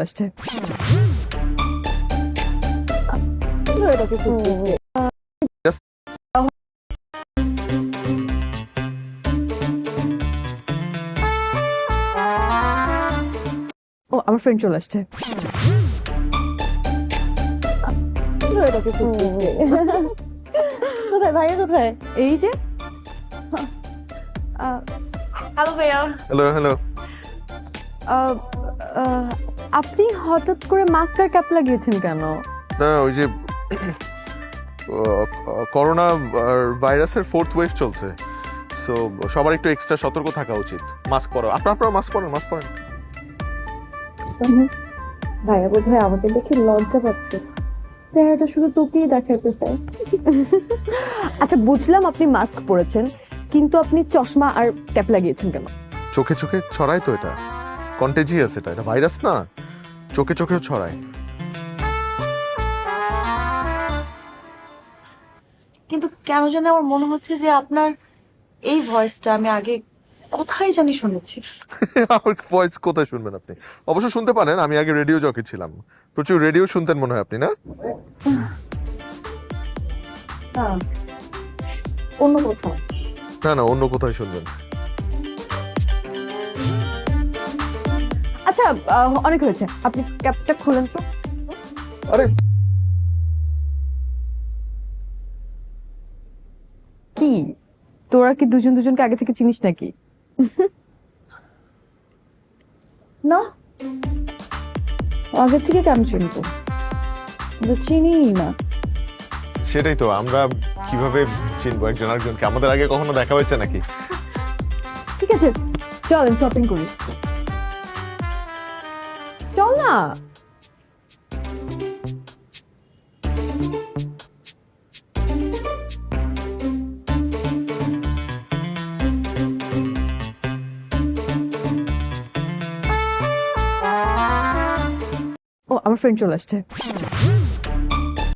আসছে। ও আমার ফ্রেন্ড চলে আসছে। কোথায় ভাইয়া কোথায়? এই যে হ্যালো ভাইয়া। Hello hello. আহ, আহ, আপনি হঠাৎ করে মাস্ক আর ক্যাপ লাগিয়েছেন কেন? না ওই যে করোনা ভাইরাসের 4th ওয়েভ চলছে, সো সবার একটু এক্সট্রা সতর্ক থাকা উচিত। মাস্ক পরো, আপনারা মাস্ক পরেন, মাস্ক পরেন। ভাইয়া বোধহয় আমাকে দেখে লজ্জা পাচ্ছে, চেহারাটা শুধু তোকেই দেখাতে চাই। আচ্ছা বুঝলাম আপনি মাস্ক পরেছেন, কিন্তু আপনি চশমা আর ক্যাপ লাগিয়েছেন কেন? চোখে চোখে ছড়ায় তো, এটা কন্টেজিয়াস, এটা ভাইরাস না, চোখে চোখেও ছড়ায়। কিন্তু কেন জানি আমার মনে হচ্ছে যে আপনার এই ভয়েসটা আমি আগে কোথায় জানি শুনেছি। আমার ভয়েস কোথায় শুনবেন আপনি? অবশ্য শুনতে পারেন, আমি আগে রেডিও জকি ছিলাম, প্রচুর রেডিও শুনতেন মনে হয় আপনি, না? না, অন্য কোথাও। না না, অন্য কোথায় শুনবেন। আচ্ছা অনেক হয়েছে, আপনি ক্যাপটা খুলেন তো। আরে কি তোরা কি দুজন দুজনকে আগে থেকে চিনিস নাকি? না, আগে থেকে কেন চিনতো? চিনি না। সেটাই তো, আমরা কিভাবে চিনবো একজন আরেকজনকে? আমাদের আগে কখনো দেখা হয়েছে নাকি? ঠিক আছে চলেন শপিং করি, চল না। ও আমার ফ্রেন্ড চলে আসছে।